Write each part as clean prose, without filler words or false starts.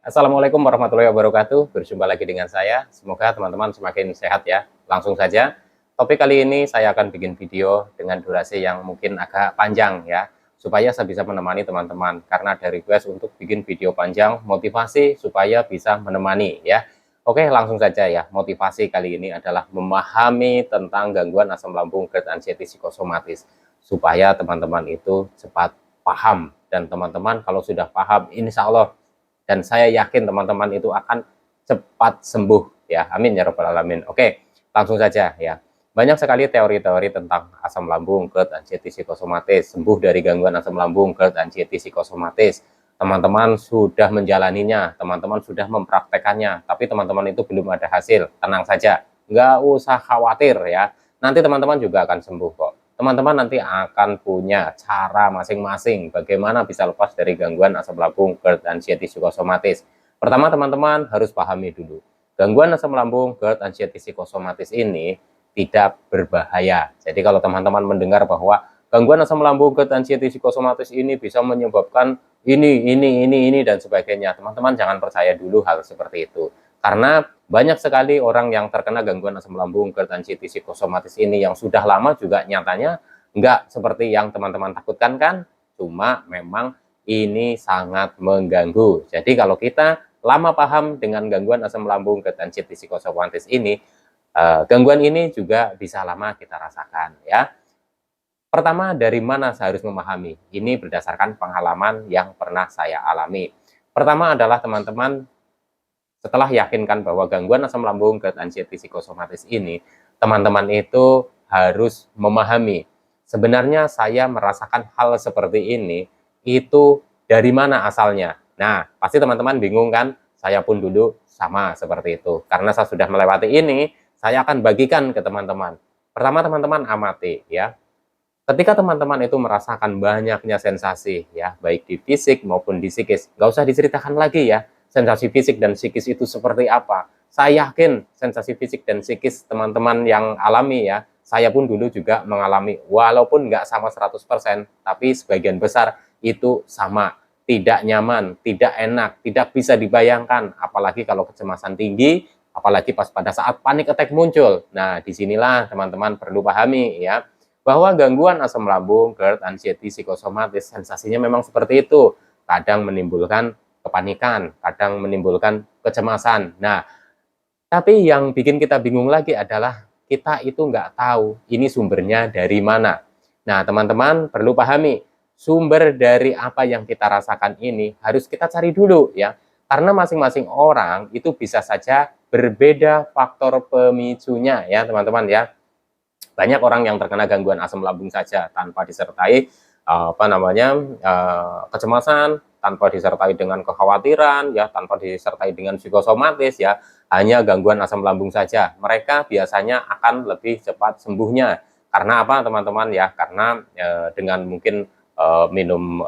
Assalamualaikum warahmatullahi wabarakatuh. Berjumpa lagi dengan saya. Semoga teman-teman semakin sehat ya. Langsung saja. Topik kali ini saya akan bikin video dengan durasi yang mungkin agak panjang ya. Supaya saya bisa menemani teman-teman. Karena ada request untuk bikin video panjang motivasi supaya bisa menemani ya. Oke, langsung saja ya. Motivasi kali ini adalah memahami tentang gangguan asam lambung GERD anxiety psikosomatis. Supaya teman-teman itu cepat paham. Dan teman-teman kalau sudah paham, insya Allah dan saya yakin teman-teman itu akan cepat sembuh ya. Amin ya rabbal alamin. Oke, langsung saja ya. Banyak sekali teori-teori tentang asam lambung, GERD, anxiety psikosomatis, sembuh dari gangguan asam lambung, GERD, anxiety psikosomatis. Teman-teman sudah menjalaninya, teman-teman sudah mempraktekannya, tapi teman-teman itu belum ada hasil. Tenang saja, nggak usah khawatir ya. Nanti teman-teman juga akan sembuh kok. Teman-teman nanti akan punya cara masing-masing bagaimana bisa lepas dari gangguan asam lambung, GERD, anxiety psikosomatis. Pertama, teman-teman harus pahami dulu. Gangguan asam lambung, GERD, anxiety psikosomatis ini tidak berbahaya. Jadi kalau teman-teman mendengar bahwa gangguan asam lambung, GERD, anxiety psikosomatis ini bisa menyebabkan ini, dan sebagainya, teman-teman jangan percaya dulu hal seperti itu. Karena banyak sekali orang yang terkena gangguan asam lambung, GERD, anxiety psikosomatis ini yang sudah lama juga nyatanya nggak seperti yang teman-teman takutkan kan, cuma memang ini sangat mengganggu. Jadi kalau kita lama paham dengan gangguan asam lambung, GERD, anxiety psikosomatis ini, gangguan ini juga bisa lama kita rasakan ya. Pertama, dari mana saya harus memahami? Ini berdasarkan pengalaman yang pernah saya alami. Pertama adalah teman-teman setelah yakinkan bahwa gangguan asam lambung, GERD, anxiety psikosomatis ini, teman-teman itu harus memahami, sebenarnya saya merasakan hal seperti ini, itu dari mana asalnya? Nah, pasti teman-teman bingung kan? Saya pun dulu sama seperti itu. Karena saya sudah melewati ini, saya akan bagikan ke teman-teman. Pertama, teman-teman amati ya. Ketika teman-teman itu merasakan banyaknya sensasi ya, baik di fisik maupun di psikis, nggak usah diceritakan lagi ya, sensasi fisik dan psikis itu seperti apa. Saya yakin sensasi fisik dan psikis teman-teman yang alami ya, saya pun dulu juga mengalami, walaupun nggak sama 100%, tapi sebagian besar itu sama. Tidak nyaman, tidak enak, tidak bisa dibayangkan, apalagi kalau kecemasan tinggi, apalagi pas pada saat panik attack muncul. Nah, disinilah teman-teman perlu pahami ya, bahwa gangguan asam lambung, GERD, anxiety psikosomatis, sensasinya memang seperti itu. Kadang menimbulkan kepanikan, kadang menimbulkan kecemasan. Nah, tapi yang bikin kita bingung lagi adalah kita itu nggak tahu ini sumbernya dari mana. Nah, teman-teman perlu pahami, sumber dari apa yang kita rasakan ini harus kita cari dulu ya. Karena masing-masing orang itu bisa saja berbeda faktor pemicunya ya, teman-teman ya. Banyak orang yang terkena gangguan asam lambung saja tanpa disertai kecemasan, tanpa disertai dengan kekhawatiran ya, tanpa disertai dengan psikosomatis ya, hanya gangguan asam lambung saja. Mereka biasanya akan lebih cepat sembuhnya. Karena apa teman-teman ya? Karena dengan mungkin minum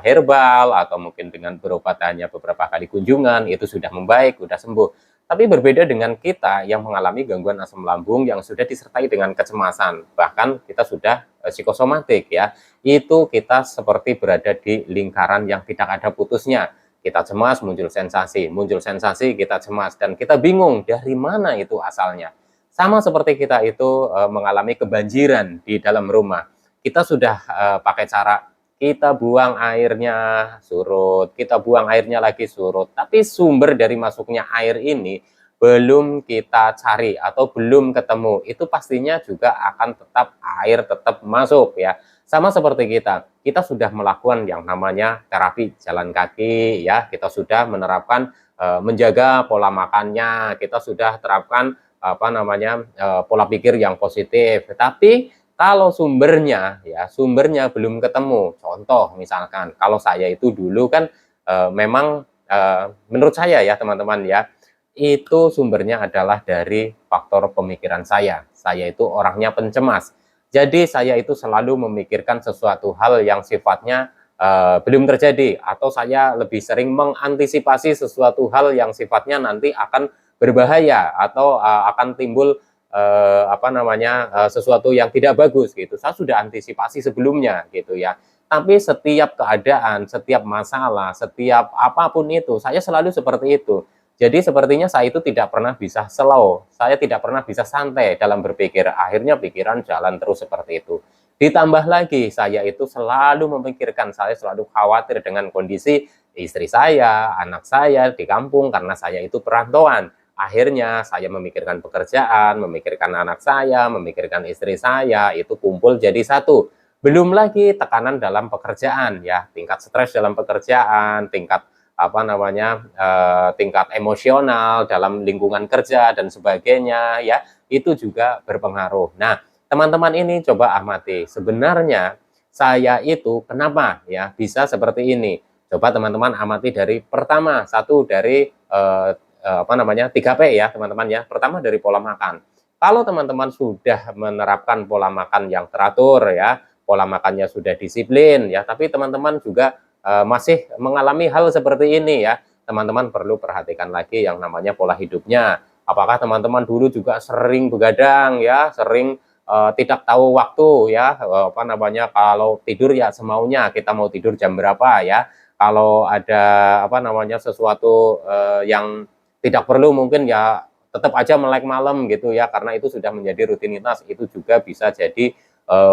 herbal atau mungkin dengan berobat hanya beberapa kali kunjungan itu sudah membaik, sudah sembuh. Tapi berbeda dengan kita yang mengalami gangguan asam lambung yang sudah disertai dengan kecemasan, bahkan kita sudah psikosomatik ya, itu kita seperti berada di lingkaran yang tidak ada putusnya. Kita cemas, muncul sensasi, kita cemas, dan kita bingung dari mana itu asalnya. Sama seperti kita itu mengalami kebanjiran di dalam rumah. Kita sudah pakai cara kita buang airnya surut, kita buang airnya lagi surut, tapi sumber dari masuknya air ini belum kita cari atau belum ketemu, itu pastinya juga akan tetap air tetap masuk ya. Sama seperti kita sudah melakukan yang namanya terapi jalan kaki ya, kita sudah menerapkan menjaga pola makannya, kita sudah terapkan pola pikir yang positif, tapi kalau sumbernya belum ketemu. Contoh misalkan, kalau saya itu dulu kan memang menurut saya ya teman-teman ya, itu sumbernya adalah dari faktor pemikiran saya. Saya itu orangnya pencemas. Jadi saya itu selalu memikirkan sesuatu hal yang sifatnya belum terjadi, atau saya lebih sering mengantisipasi sesuatu hal yang sifatnya nanti akan berbahaya atau akan timbul sesuatu yang tidak bagus gitu. Saya sudah antisipasi sebelumnya gitu ya. Tapi setiap keadaan, setiap masalah, setiap apapun itu, saya selalu seperti itu. Jadi sepertinya saya itu tidak pernah bisa slow, saya tidak pernah bisa santai dalam berpikir. Akhirnya pikiran jalan terus seperti itu. Ditambah lagi, saya itu selalu memikirkan, saya selalu khawatir dengan kondisi istri saya, anak saya di kampung karena saya itu perantauan. Akhirnya saya memikirkan pekerjaan, memikirkan anak saya, memikirkan istri saya, itu kumpul jadi satu. Belum lagi tekanan dalam pekerjaan ya, tingkat stres dalam pekerjaan, tingkat tingkat emosional dalam lingkungan kerja dan sebagainya ya, itu juga berpengaruh. Nah, teman-teman ini coba amati, sebenarnya saya itu kenapa ya bisa seperti ini? Coba teman-teman amati dari pertama, satu dari 3P ya teman-teman ya. Pertama dari pola makan. Kalau teman-teman sudah menerapkan pola makan yang teratur ya, pola makannya sudah disiplin ya, tapi teman-teman juga masih mengalami hal seperti ini ya, teman-teman perlu perhatikan lagi yang namanya pola hidupnya. Apakah teman-teman dulu juga sering begadang ya, sering tidak tahu waktu ya, kalau tidur ya semaunya, kita mau tidur jam berapa ya. Kalau ada sesuatu yang tidak perlu mungkin ya tetap aja melek malam gitu ya, karena itu sudah menjadi rutinitas, itu juga bisa jadi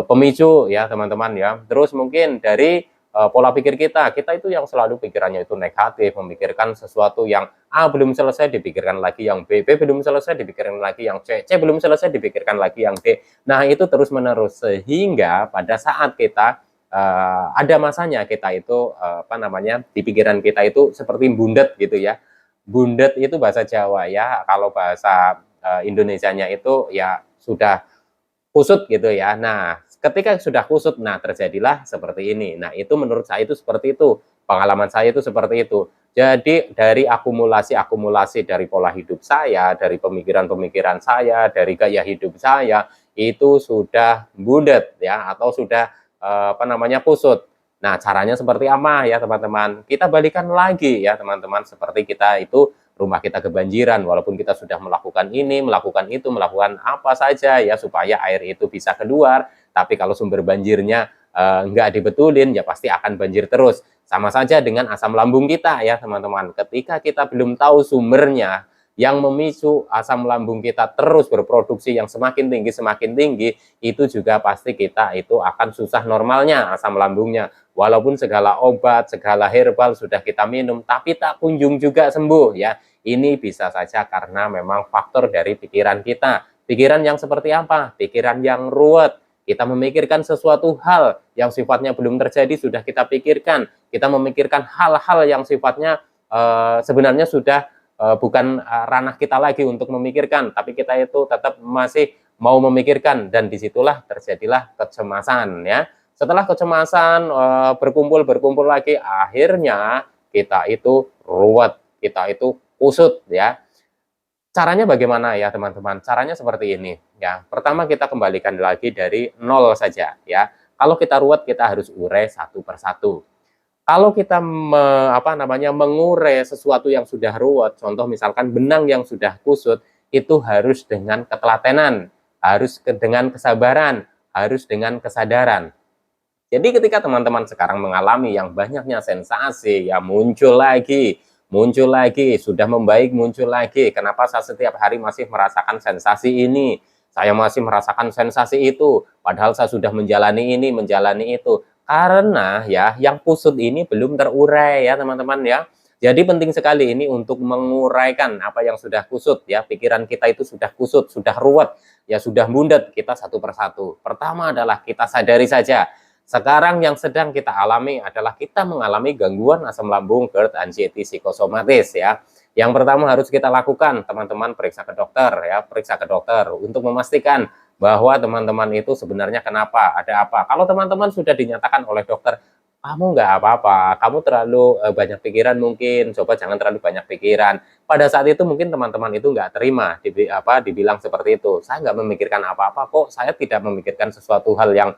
pemicu ya teman-teman ya. Terus mungkin dari pola pikir kita itu yang selalu pikirannya itu negatif, memikirkan sesuatu yang A belum selesai dipikirkan lagi yang B belum selesai dipikirkan lagi yang C belum selesai dipikirkan lagi yang D. Nah itu terus menerus sehingga pada saat kita ada masanya kita itu di pikiran kita itu seperti bundet gitu ya. Bundet itu bahasa Jawa ya, kalau bahasa Indonesianya itu ya sudah kusut gitu ya. Nah, ketika sudah kusut, nah terjadilah seperti ini. Nah, itu menurut saya itu seperti itu. Pengalaman saya itu seperti itu. Jadi dari akumulasi dari pola hidup saya, dari pemikiran-pemikiran saya, dari gaya hidup saya, itu sudah bundet ya, atau sudah kusut. Nah, caranya seperti apa ya teman-teman? Kita balikan lagi ya teman-teman, seperti kita itu rumah kita kebanjiran, walaupun kita sudah melakukan ini, melakukan itu, melakukan apa saja ya supaya air itu bisa keluar, tapi kalau sumber banjirnya nggak dibetulin ya pasti akan banjir terus. Sama saja dengan asam lambung kita ya teman-teman. Ketika kita belum tahu sumbernya, yang memicu asam lambung kita terus berproduksi yang semakin tinggi, itu juga pasti kita itu akan susah normalnya asam lambungnya. Walaupun segala obat, segala herbal sudah kita minum, tapi tak kunjung juga sembuh ya. Ini bisa saja karena memang faktor dari pikiran kita. Pikiran yang seperti apa? Pikiran yang ruwet. Kita memikirkan sesuatu hal yang sifatnya belum terjadi sudah kita pikirkan. Kita memikirkan hal-hal yang sifatnya sebenarnya sudah bukan ranah kita lagi untuk memikirkan, tapi kita itu tetap masih mau memikirkan, dan disitulah terjadilah kecemasan ya. Setelah kecemasan berkumpul lagi, akhirnya kita itu ruwet, kita itu kusut ya. Caranya bagaimana ya teman-teman? Caranya seperti ini ya. Pertama kita kembalikan lagi dari nol saja ya. Kalau kita ruwet kita harus urai satu persatu. Kalau kita mengurai sesuatu yang sudah ruwet, contoh misalkan benang yang sudah kusut, itu harus dengan ketelatenan, harus dengan kesabaran, harus dengan kesadaran. Jadi ketika teman-teman sekarang mengalami yang banyaknya sensasi, ya muncul lagi, sudah membaik muncul lagi. Kenapa saya setiap hari masih merasakan sensasi ini? Saya masih merasakan sensasi itu, padahal saya sudah menjalani ini, menjalani itu. Karena ya yang kusut ini belum terurai ya teman-teman ya. Jadi penting sekali ini untuk menguraikan apa yang sudah kusut ya. Pikiran kita itu sudah kusut, sudah ruwet, ya sudah bundet, kita satu persatu. Pertama adalah kita sadari saja. Sekarang yang sedang kita alami adalah kita mengalami gangguan asam lambung, GERD, anxiety, psikosomatis ya. Yang pertama harus kita lakukan, teman-teman periksa ke dokter ya, periksa ke dokter untuk memastikan bahwa teman-teman itu sebenarnya kenapa, ada apa. Kalau teman-teman sudah dinyatakan oleh dokter, kamu nggak apa-apa, kamu terlalu banyak pikiran mungkin, coba jangan terlalu banyak pikiran. Pada saat itu mungkin teman-teman itu nggak terima, dibilang seperti itu. Saya nggak memikirkan apa-apa kok, saya tidak memikirkan sesuatu hal yang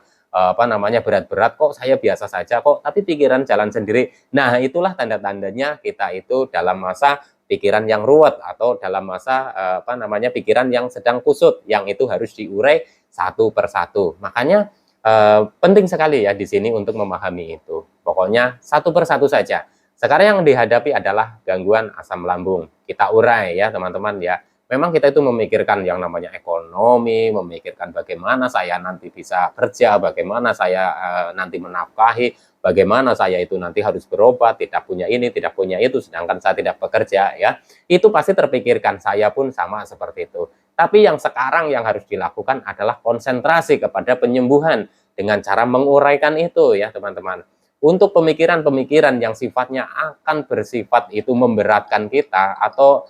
berat-berat kok, saya biasa saja kok, tapi pikiran jalan sendiri. Nah, itulah tanda-tandanya kita itu dalam masa pikiran yang ruwet atau dalam masa pikiran yang sedang kusut, yang itu harus diurai satu persatu. Makanya Penting sekali ya di sini untuk memahami itu. Pokoknya satu persatu saja. Sekarang yang dihadapi adalah gangguan asam lambung. Kita urai ya teman-teman ya. Memang kita itu memikirkan yang namanya ekonomi, memikirkan bagaimana saya nanti bisa kerja, bagaimana saya nanti menafkahi, bagaimana saya itu nanti harus berobat, tidak punya ini, tidak punya itu, sedangkan saya tidak bekerja ya. Itu pasti terpikirkan, saya pun sama seperti itu. Tapi yang sekarang yang harus dilakukan adalah konsentrasi kepada penyembuhan dengan cara menguraikan itu ya teman-teman. Untuk pemikiran-pemikiran yang sifatnya akan bersifat itu memberatkan kita atau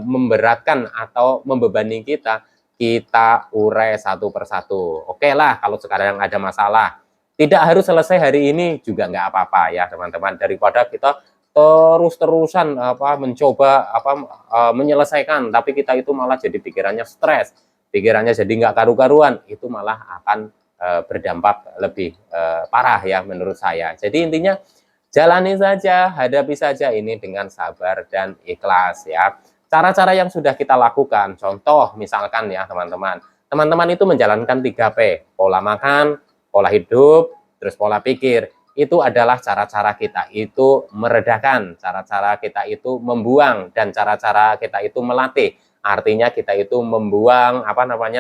memberatkan atau membebani kita, kita urai satu persatu. Oke lah, kalau sekarang ada masalah, tidak harus selesai hari ini juga nggak apa-apa ya teman-teman. Daripada kita terus-terusan mencoba menyelesaikan, tapi kita itu malah jadi pikirannya stres, pikirannya jadi nggak karu-karuan, itu malah akan berdampak lebih parah ya menurut saya. Jadi intinya jalani saja, hadapi saja ini dengan sabar dan ikhlas ya. Cara-cara yang sudah kita lakukan, contoh misalkan ya teman-teman, teman-teman itu menjalankan 3P, pola makan, pola hidup, terus pola pikir. Itu adalah cara-cara kita itu meredakan, cara-cara kita itu membuang, dan cara-cara kita itu melatih. Artinya kita itu membuang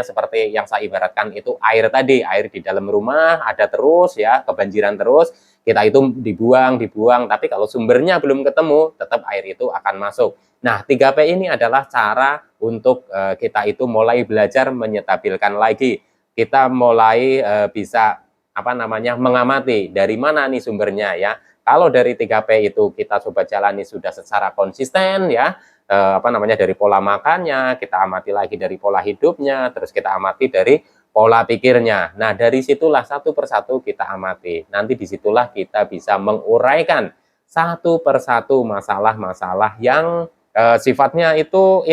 seperti yang saya ibaratkan itu air tadi, air di dalam rumah ada terus ya, kebanjiran terus, kita itu dibuang, tapi kalau sumbernya belum ketemu, tetap air itu akan masuk. Nah, 3P ini adalah cara untuk kita itu mulai belajar menyetabilkan lagi. Kita mulai bisa mengamati dari mana nih sumbernya ya. Kalau dari 3P itu kita coba jalani sudah secara konsisten ya, dari pola makannya, kita amati lagi dari pola hidupnya, terus kita amati dari pola pikirnya. Nah, dari situlah satu persatu kita amati. Nanti disitulah kita bisa menguraikan satu persatu masalah-masalah yang sifatnya itu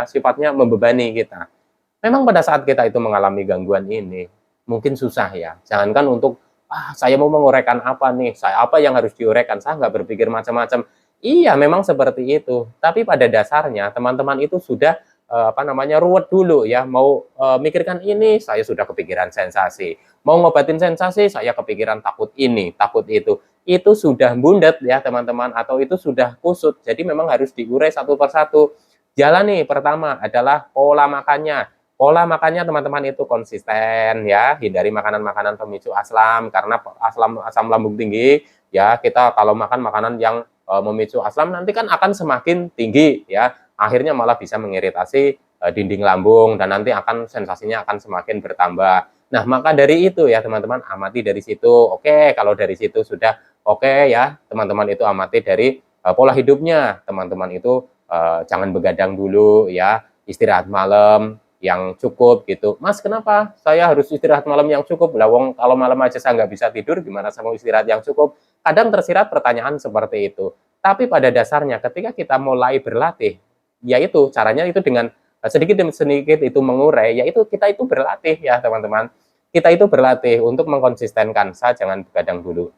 sifatnya membebani kita. Memang pada saat kita itu mengalami gangguan ini, mungkin susah ya. Jangankan untuk, saya mau menguraikan apa nih, apa yang harus diuraikan, saya nggak berpikir macam-macam. Iya, memang seperti itu. Tapi pada dasarnya teman-teman itu sudah ruwet dulu ya. Mau mikirkan ini, saya sudah kepikiran sensasi. Mau ngobatin sensasi, saya kepikiran takut ini, takut itu. Itu sudah bundet ya teman-teman, atau itu sudah kusut. Jadi memang harus diurai satu persatu. Jalani pertama adalah pola makannya. Pola makannya teman-teman itu konsisten ya, hindari makanan-makanan pemicu asam karena asam lambung tinggi ya. Kita kalau makan makanan yang memicu asam nanti kan akan semakin tinggi ya, akhirnya malah bisa mengiritasi dinding lambung dan nanti akan sensasinya akan semakin bertambah. Nah, maka dari itu ya teman-teman, amati dari situ. Oke, kalau dari situ sudah oke ya, teman-teman itu amati dari pola hidupnya. Teman-teman itu jangan begadang dulu ya, istirahat malam yang cukup gitu. Mas, kenapa saya harus istirahat malam yang cukup? Lah wong kalau malam aja saya nggak bisa tidur, gimana saya mau istirahat yang cukup? Kadang tersirat pertanyaan seperti itu. Tapi pada dasarnya ketika kita mulai berlatih, yaitu caranya itu dengan sedikit demi sedikit itu mengurai, yaitu kita itu berlatih ya teman-teman. Kita itu berlatih untuk mengkonsistenkan, saya jangan begadang dulu.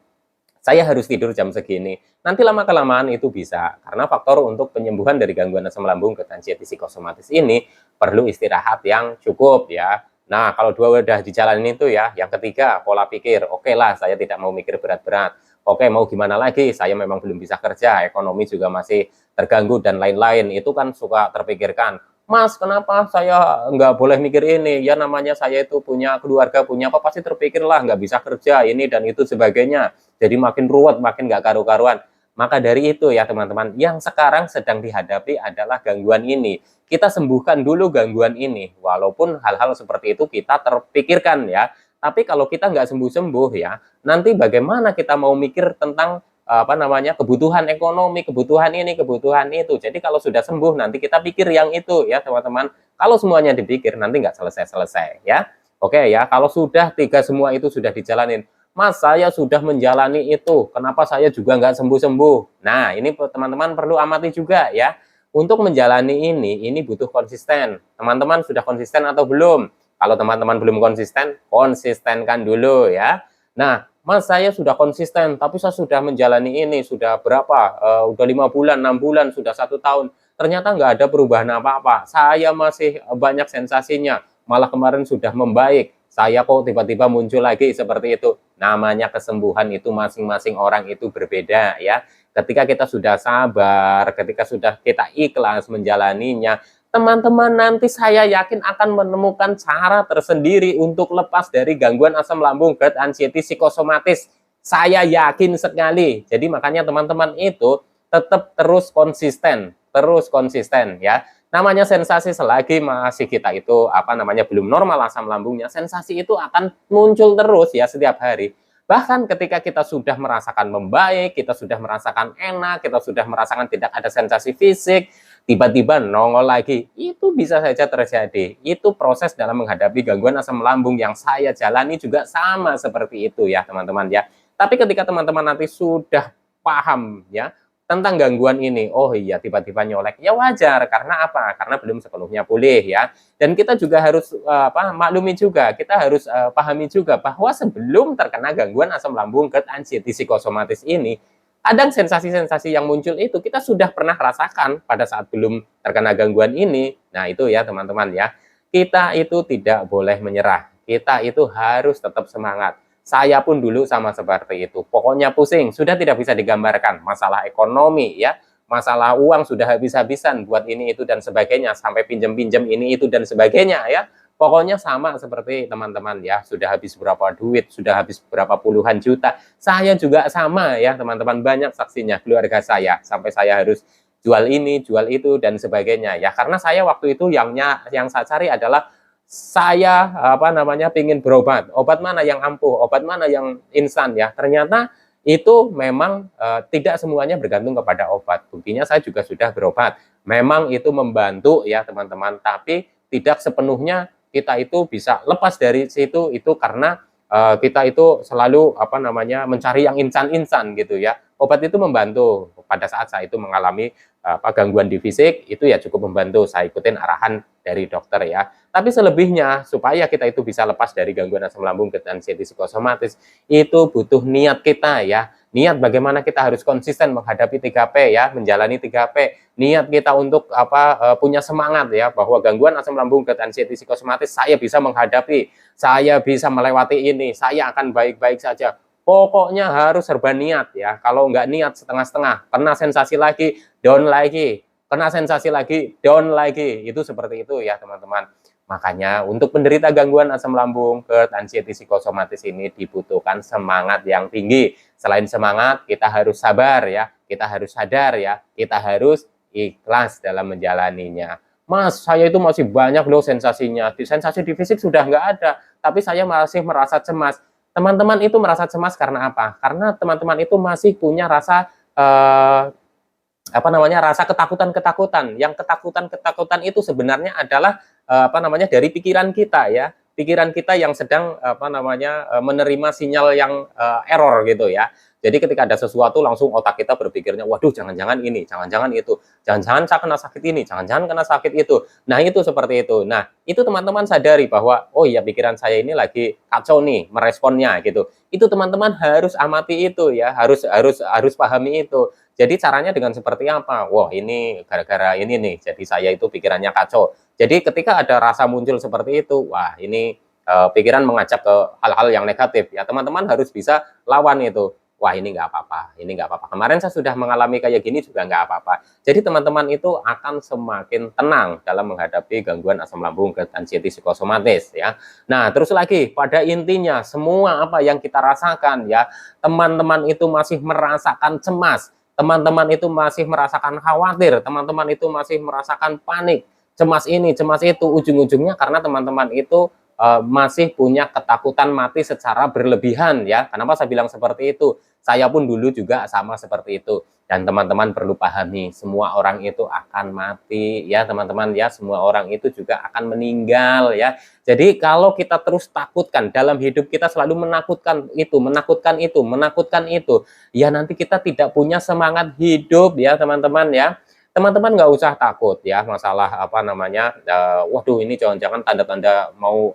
Saya harus tidur jam segini. Nanti lama-kelamaan itu bisa. Karena faktor untuk penyembuhan dari gangguan asam lambung dan anxiety psikosomatis ini perlu istirahat yang cukup ya. Nah, kalau dua udah dijalanin itu ya, yang ketiga pola pikir. Oke lah, saya tidak mau mikir berat-berat. Oke, mau gimana lagi? Saya memang belum bisa kerja, ekonomi juga masih terganggu dan lain-lain. Itu kan suka terpikirkan. Mas, kenapa saya nggak boleh mikir ini? Ya namanya saya itu punya keluarga, punya apa, pasti terpikir lah nggak bisa kerja, ini dan itu sebagainya. Jadi makin ruwet, makin nggak karu-karuan. Maka dari itu ya teman-teman, yang sekarang sedang dihadapi adalah gangguan ini. Kita sembuhkan dulu gangguan ini, walaupun hal-hal seperti itu kita terpikirkan ya. Tapi kalau kita nggak sembuh-sembuh ya, nanti bagaimana kita mau mikir tentang kebutuhan ekonomi, kebutuhan ini, kebutuhan itu. Jadi kalau sudah sembuh nanti kita pikir yang itu ya teman-teman. Kalau semuanya dipikir nanti nggak selesai-selesai ya. Oke ya, kalau sudah tiga semua itu sudah dijalanin, Mas saya sudah menjalani itu, kenapa saya juga nggak sembuh-sembuh? Nah ini teman-teman perlu amati juga ya. Untuk menjalani ini butuh konsisten. Teman-teman sudah konsisten atau belum? Kalau teman-teman belum konsisten, konsistenkan dulu ya. Nah, Mas saya sudah konsisten, tapi saya sudah menjalani ini, sudah berapa? Udah 5 bulan, 6 bulan, sudah 1 tahun. Ternyata nggak ada perubahan apa-apa. Saya masih banyak sensasinya, malah kemarin sudah membaik. saya kok tiba-tiba muncul lagi seperti itu. Namanya kesembuhan itu masing-masing orang itu berbeda ya. Ketika kita sudah sabar, ketika sudah kita ikhlas menjalaninya, teman-teman nanti saya yakin akan menemukan cara tersendiri untuk lepas dari gangguan asam lambung, GERD, anxiety, psikosomatis. Saya yakin sekali. Jadi makanya teman-teman itu tetap terus konsisten ya. Namanya sensasi selagi masih kita itu belum normal asam lambungnya, sensasi itu akan muncul terus ya setiap hari. Bahkan ketika kita sudah merasakan membaik, kita sudah merasakan enak, kita sudah merasakan tidak ada sensasi fisik, tiba-tiba nongol lagi, itu bisa saja terjadi. Itu proses dalam menghadapi gangguan asam lambung yang saya jalani juga sama seperti itu ya teman-teman ya. Tapi ketika teman-teman nanti sudah paham ya tentang gangguan ini, oh iya tiba-tiba nyolek, ya wajar, karena apa? Karena belum sepenuhnya pulih ya. Dan kita juga harus maklumi juga, kita harus pahami juga bahwa sebelum terkena gangguan asam lambung, GERD, anxiety, psikosomatis ini, kadang sensasi-sensasi yang muncul itu kita sudah pernah rasakan pada saat belum terkena gangguan ini. Nah itu ya teman-teman ya, kita itu tidak boleh menyerah, kita itu harus tetap semangat. Saya pun dulu sama seperti itu. Pokoknya pusing, sudah tidak bisa digambarkan. Masalah ekonomi ya, masalah uang sudah habis-habisan buat ini itu dan sebagainya, sampai pinjam-pinjam ini itu dan sebagainya ya. Pokoknya sama seperti teman-teman ya, sudah habis berapa duit, sudah habis berapa puluhan juta. Saya juga sama ya teman-teman, banyak saksinya keluarga saya, sampai saya harus jual ini, jual itu dan sebagainya ya. Karena saya waktu itu yang saya cari adalah saya pingin berobat, obat mana yang ampuh, obat mana yang instan ya. Ternyata itu memang tidak semuanya bergantung kepada obat. Buktinya saya juga sudah berobat, memang itu membantu ya teman-teman, tapi tidak sepenuhnya kita itu bisa lepas dari situ, itu karena kita itu selalu mencari yang instan-instan gitu ya. Obat itu membantu. Pada saat saya itu mengalami gangguan di fisik, itu ya cukup membantu, saya ikutin arahan dari dokter ya. Tapi selebihnya, supaya kita itu bisa lepas dari gangguan asam lambung, GERD, anxiety, psikosomatis, itu butuh niat kita ya. Niat bagaimana kita harus konsisten menghadapi 3P ya, menjalani 3P. Niat kita untuk punya semangat ya, bahwa gangguan asam lambung, GERD, anxiety, psikosomatis, saya bisa menghadapi, saya bisa melewati ini, saya akan baik-baik saja. Pokoknya harus serba niat ya. Kalau nggak niat setengah-setengah, kena sensasi lagi, down lagi, kena sensasi lagi, down lagi. Itu seperti itu ya teman-teman. Makanya untuk penderita gangguan asam lambung, GERD, anxiety, psikosomatis ini dibutuhkan semangat yang tinggi. Selain semangat, kita harus sabar ya, kita harus sadar ya, kita harus ikhlas dalam menjalaninya. Mas, saya itu masih banyak loh sensasinya. Sensasi di fisik sudah nggak ada, tapi saya masih merasa cemas. Teman-teman itu merasa cemas karena apa? Karena teman-teman itu masih punya rasa rasa ketakutan-ketakutan. Yang ketakutan-ketakutan itu sebenarnya adalah dari pikiran kita ya. Pikiran kita yang sedang menerima sinyal yang error gitu ya. Jadi ketika ada sesuatu langsung otak kita berpikirnya, waduh jangan-jangan ini, jangan-jangan itu, jangan-jangan saya kena sakit ini, jangan-jangan kena sakit itu. Nah itu seperti itu. Nah itu teman-teman sadari bahwa, oh iya pikiran saya ini lagi kacau nih meresponnya gitu. Itu teman-teman harus amati itu ya, harus pahami itu. Jadi caranya dengan seperti apa? Wah ini gara-gara ini nih, jadi saya itu pikirannya kacau. Jadi ketika ada rasa muncul seperti itu, wah ini pikiran mengajak ke hal-hal yang negatif ya, teman-teman harus bisa lawan itu. Wah ini nggak apa-apa, ini nggak apa-apa. Kemarin saya sudah mengalami kayak gini juga nggak apa-apa. Jadi teman-teman itu akan semakin tenang dalam menghadapi gangguan asam lambung, GERD, anxiety, psikosomatis ya. Nah terus lagi, pada intinya semua apa yang kita rasakan ya, teman-teman itu masih merasakan cemas, teman-teman itu masih merasakan khawatir, teman-teman itu masih merasakan panik, cemas ini, cemas itu, ujung-ujungnya karena teman-teman itu masih punya ketakutan mati secara berlebihan ya. Kenapa saya bilang seperti itu? Saya pun dulu juga sama seperti itu. Dan teman-teman perlu pahami, semua orang itu akan mati ya teman-teman ya. Semua orang itu juga akan meninggal ya. Jadi kalau kita terus takutkan, dalam hidup kita selalu menakutkan itu, menakutkan itu, menakutkan itu, ya nanti kita tidak punya semangat hidup ya teman-teman ya. Teman-teman nggak usah takut ya masalah waduh ini jangan-jangan tanda-tanda mau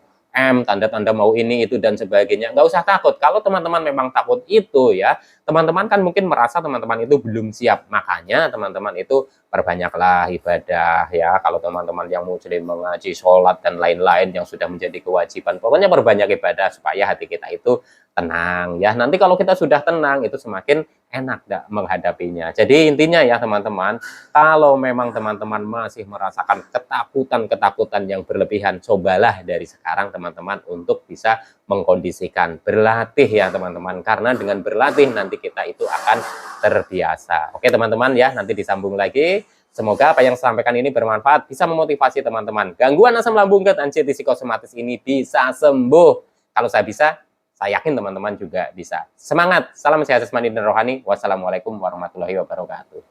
tanda-tanda mau ini itu dan sebagainya. Nggak usah takut. Kalau teman-teman memang takut itu ya, teman-teman kan mungkin merasa teman-teman itu belum siap. Makanya teman-teman itu perbanyaklah ibadah ya. Kalau teman-teman yang muslim mengaji, sholat dan lain-lain yang sudah menjadi kewajiban, pokoknya perbanyak ibadah supaya hati kita itu tenang ya. Nanti kalau kita sudah tenang itu semakin enak menghadapinya. Jadi intinya ya teman-teman, kalau memang teman-teman masih merasakan ketakutan-ketakutan yang berlebihan, cobalah dari sekarang teman-teman untuk bisa mengkondisikan, berlatih ya teman-teman. Karena dengan berlatih nanti kita itu akan terbiasa. Oke teman-teman ya, nanti disambung lagi. Semoga apa yang saya sampaikan ini bermanfaat, bisa memotivasi teman-teman. Gangguan asam lambung dan anxiety psikosomatis ini bisa sembuh. Kalau saya bisa, saya yakin teman-teman juga bisa. Semangat, salam sehat jasmani dan rohani. Wassalamualaikum warahmatullahi wabarakatuh.